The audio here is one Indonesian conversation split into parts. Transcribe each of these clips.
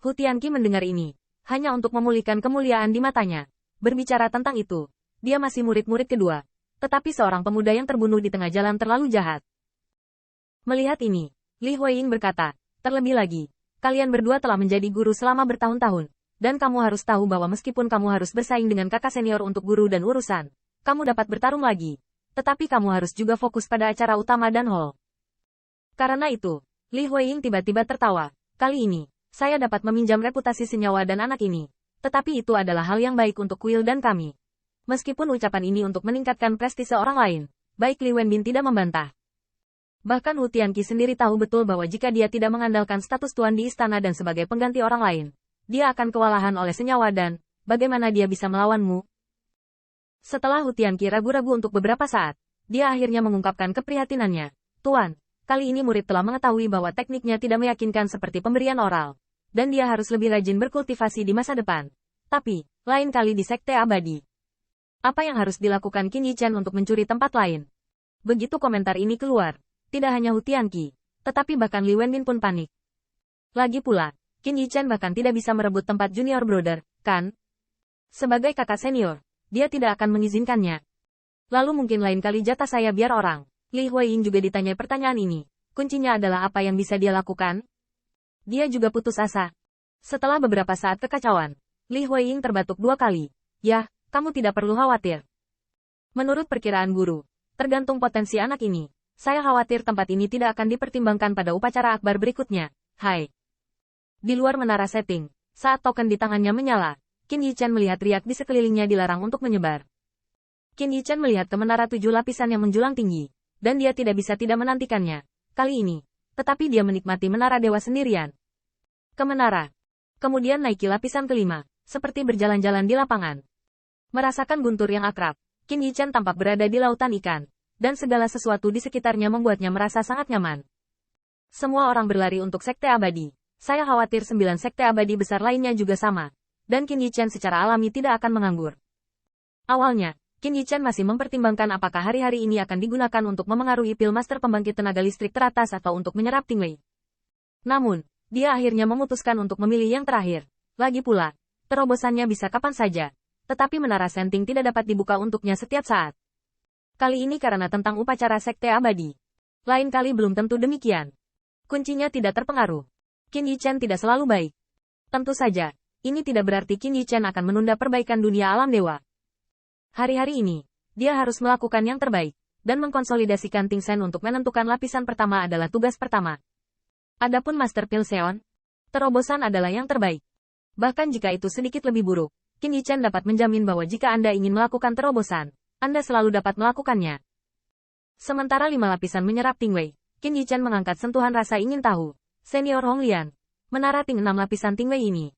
Hu Tianqi mendengar ini, hanya untuk memulihkan kemuliaan di matanya. Berbicara tentang itu, dia masih murid-murid kedua, tetapi seorang pemuda yang terbunuh di tengah jalan terlalu jahat. Melihat ini, Li Huiying berkata, terlebih lagi, kalian berdua telah menjadi guru selama bertahun-tahun, dan kamu harus tahu bahwa meskipun kamu harus bersaing dengan kakak senior untuk guru dan urusan, kamu dapat bertarung lagi, tetapi kamu harus juga fokus pada acara utama dan hall. Karena itu, Li Huiying tiba-tiba tertawa, kali ini, saya dapat meminjam reputasi senyawa dan anak ini, tetapi itu adalah hal yang baik untuk Kuil dan kami. Meskipun ucapan ini untuk meningkatkan prestise orang lain, baik Li Wenbin tidak membantah. Bahkan Hu Tianqi sendiri tahu betul bahwa jika dia tidak mengandalkan status tuan di istana dan sebagai pengganti orang lain, dia akan kewalahan oleh senyawa dan, bagaimana dia bisa melawanmu? Setelah Hu Tianqi ragu-ragu untuk beberapa saat, dia akhirnya mengungkapkan keprihatinannya. Tuan, kali ini murid telah mengetahui bahwa tekniknya tidak meyakinkan seperti pemberian oral, dan dia harus lebih rajin berkultivasi di masa depan. Tapi, lain kali di Sekte Abadi. Apa yang harus dilakukan Qin Yichen untuk mencuri tempat lain? Begitu komentar ini keluar, tidak hanya Hu Tianqi, tetapi bahkan Li Wenbin pun panik. Lagi pula, Qin Yichen bahkan tidak bisa merebut tempat junior brother, kan? Sebagai kakak senior, dia tidak akan mengizinkannya. Lalu mungkin lain kali jatah saya biar orang. Li Huiying juga ditanya pertanyaan ini. Kuncinya adalah apa yang bisa dia lakukan? Dia juga putus asa. Setelah beberapa saat kekacauan, Li Huiying terbatuk 2 kali. Yah, kamu tidak perlu khawatir. Menurut perkiraan guru, tergantung potensi anak ini, saya khawatir tempat ini tidak akan dipertimbangkan pada upacara akbar berikutnya. Hai. Di luar menara setting, saat token di tangannya menyala, Qin Yichen melihat riak di sekelilingnya dilarang untuk menyebar. Qin Yichen melihat ke menara 7 lapisan yang menjulang tinggi, dan dia tidak bisa tidak menantikannya. Kali ini, tetapi dia menikmati menara dewa sendirian. Ke menara. Kemudian naiki lapisan kelima, seperti berjalan-jalan di lapangan. Merasakan guntur yang akrab, Qin Yichen tampak berada di lautan ikan, dan segala sesuatu di sekitarnya membuatnya merasa sangat nyaman. Semua orang berlari untuk Sekte Abadi. Saya khawatir 9 Sekte Abadi besar lainnya juga sama. Dan Qin Yichen secara alami tidak akan menganggur. Awalnya, Qin Yichen masih mempertimbangkan apakah hari-hari ini akan digunakan untuk memengaruhi Pillmaster pembangkit tenaga listrik teratas atau untuk menyerap Tingwei. Namun, dia akhirnya memutuskan untuk memilih yang terakhir. Lagi pula, terobosannya bisa kapan saja. Tetapi menara senting tidak dapat dibuka untuknya setiap saat. Kali ini karena tentang upacara Sekte Abadi. Lain kali belum tentu demikian. Kuncinya tidak terpengaruh. Qin Yichen tidak selalu baik. Tentu saja, ini tidak berarti Qin Yichen akan menunda perbaikan dunia alam dewa. Hari-hari ini, dia harus melakukan yang terbaik, dan mengkonsolidasikan Ting Sen untuk menentukan lapisan pertama adalah tugas pertama. Adapun Master Pilseon, terobosan adalah yang terbaik. Bahkan jika itu sedikit lebih buruk, Qin Yichen dapat menjamin bahwa jika Anda ingin melakukan terobosan, Anda selalu dapat melakukannya. Sementara 5 lapisan menyerap Tingwei, Qin Yichen mengangkat sentuhan rasa ingin tahu. Senior Honglian, menara Ting 6 lapisan Tingwei ini.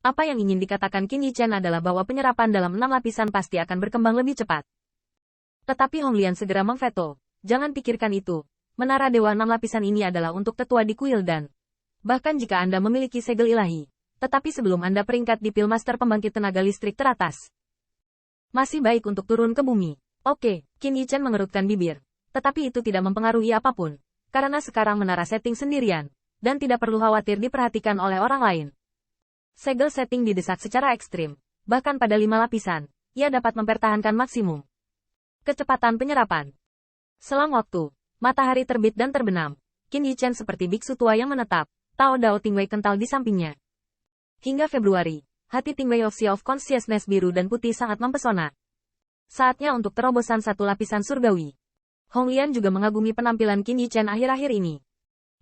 Apa yang ingin dikatakan Qin Yichen adalah bahwa penyerapan dalam 6 lapisan pasti akan berkembang lebih cepat. Tetapi Honglian segera memveto. Jangan pikirkan itu. Menara Dewa 6 lapisan ini adalah untuk tetua di Kuil dan bahkan jika Anda memiliki segel ilahi. Tetapi sebelum Anda peringkat di Pillmaster pembangkit tenaga listrik teratas. Masih baik untuk turun ke bumi. Oke, Qin Yichen mengerutkan bibir. Tetapi itu tidak mempengaruhi apapun. Karena sekarang menara setting sendirian. Dan tidak perlu khawatir diperhatikan oleh orang lain. Segel setting didesak secara ekstrim. Bahkan pada 5 lapisan, ia dapat mempertahankan maksimum kecepatan penyerapan. Selang waktu, matahari terbit dan terbenam. Qin Yichen seperti biksu tua yang menetap. Tao Dao Tingwei kental di sampingnya. Hingga Februari, hati Tingwei of Sea of Consciousness biru dan putih sangat mempesona. Saatnya untuk terobosan 1 lapisan surgawi. Honglian juga mengagumi penampilan Qin Yichen akhir-akhir ini.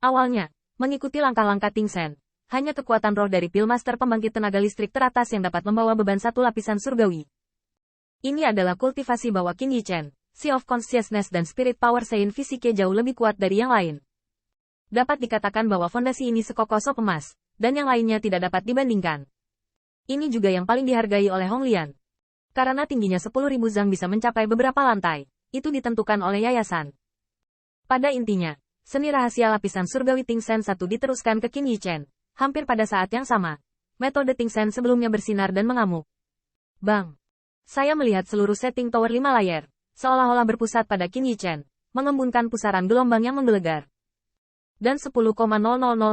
Awalnya, mengikuti langkah-langkah Ting Sen, hanya kekuatan roh dari Pillmaster pembangkit tenaga listrik teratas yang dapat membawa beban 1 lapisan surgawi. Ini adalah kultivasi bahwa Qin Yichen, Sea of Consciousness dan Spirit Power Sein fisiknya jauh lebih kuat dari yang lain. Dapat dikatakan bahwa fondasi ini sekokoh sop emas, dan yang lainnya tidak dapat dibandingkan. Ini juga yang paling dihargai oleh Honglian. Karena tingginya 10.000 zang bisa mencapai beberapa lantai, itu ditentukan oleh yayasan. Pada intinya, seni rahasia lapisan surgawi Ting Sen 1 diteruskan ke Qin Yichen. Hampir pada saat yang sama, metode Ting Sen sebelumnya bersinar dan mengamuk. Bang! Saya melihat seluruh setting tower 5 layar, seolah-olah berpusat pada Qin Yichen, mengembunkan pusaran gelombang yang menggelegar. Dan 10,000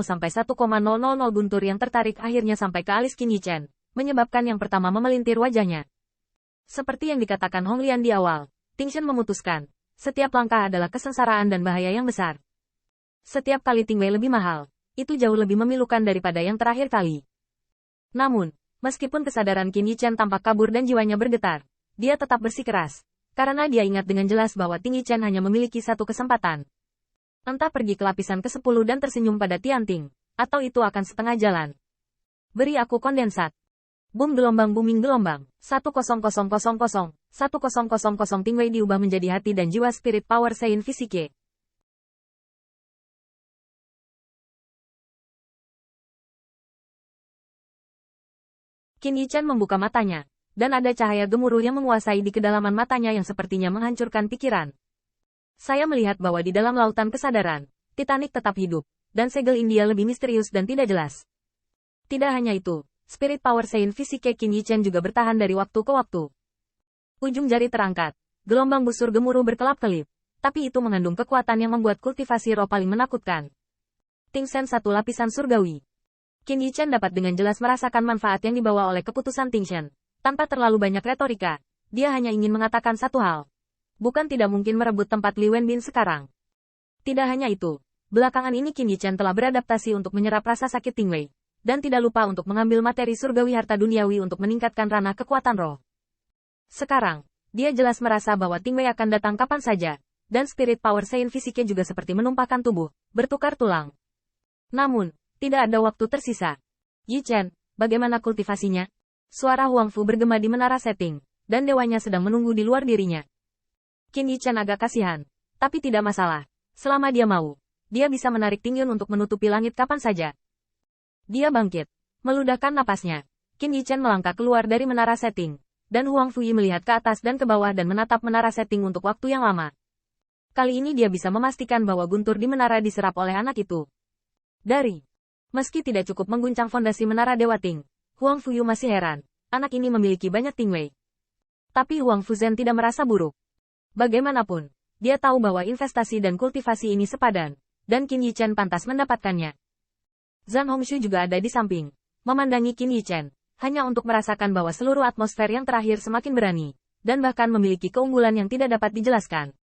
sampai 1,000 guntur yang tertarik akhirnya sampai ke alis Qin Yichen, menyebabkan yang pertama memelintir wajahnya. Seperti yang dikatakan Hong Lian di awal, Ting Shen memutuskan, setiap langkah adalah kesengsaraan dan bahaya yang besar. Setiap kali Ting Wei lebih mahal, itu jauh lebih memilukan daripada yang terakhir kali. Namun, meskipun kesadaran Qin Yichen tampak kabur dan jiwanya bergetar, dia tetap bersikeras, karena dia ingat dengan jelas bahwa Ting Yichen hanya memiliki satu kesempatan. Entah pergi ke lapisan ke-10 dan tersenyum pada Tianting, atau itu akan setengah jalan. Beri aku kondensat. Boom gelombang booming gelombang. 10000. 1000 Ting Wei diubah menjadi hati dan jiwa spirit power Sein Physique. Qin Yichen membuka matanya, dan ada cahaya gemuruh yang menguasai di kedalaman matanya yang sepertinya menghancurkan pikiran. Saya melihat bahwa di dalam lautan kesadaran, Titanic tetap hidup, dan segel India lebih misterius dan tidak jelas. Tidak hanya itu, spirit power Sein Physique Qin Yichen juga bertahan dari waktu ke waktu. Ujung jari terangkat, gelombang busur gemuruh berkelap-kelip, tapi itu mengandung kekuatan yang membuat kultivasi roh paling menakutkan. Ting Shen satu lapisan surgawi. Qin Yichen dapat dengan jelas merasakan manfaat yang dibawa oleh keputusan Ting Shen. Tanpa terlalu banyak retorika, dia hanya ingin mengatakan satu hal. Bukan tidak mungkin merebut tempat Li Wenbin sekarang. Tidak hanya itu, belakangan ini Qin Yichen telah beradaptasi untuk menyerap rasa sakit Ting Wei, dan tidak lupa untuk mengambil materi surgawi harta duniawi untuk meningkatkan ranah kekuatan roh. Sekarang, dia jelas merasa bahwa Ting Wei akan datang kapan saja, dan spirit power Sein Physique juga seperti menumpahkan tubuh, bertukar tulang. Namun, tidak ada waktu tersisa. Yichen, bagaimana kultivasinya? Suara Huang Fu bergema di menara setting, dan dewanya sedang menunggu di luar dirinya. Qin Yichen agak kasihan, tapi tidak masalah. Selama dia mau, dia bisa menarik Ting Yun untuk menutupi langit kapan saja. Dia bangkit, meludahkan napasnya. Qin Yichen melangkah keluar dari menara setting, dan Huang Fuyi melihat ke atas dan ke bawah dan menatap menara setting untuk waktu yang lama. Kali ini dia bisa memastikan bahwa guntur di menara diserap oleh anak itu. Meski tidak cukup mengguncang fondasi menara Dewa Ting, Huang Fuyu masih heran, anak ini memiliki banyak Ting Wei. Tapi Huang Fuzhen tidak merasa buruk. Bagaimanapun, dia tahu bahwa investasi dan kultivasi ini sepadan, dan Qin Yichen pantas mendapatkannya. Zhang Hongshu juga ada di samping, memandangi Qin Yichen, hanya untuk merasakan bahwa seluruh atmosfer yang terakhir semakin berani, dan bahkan memiliki keunggulan yang tidak dapat dijelaskan.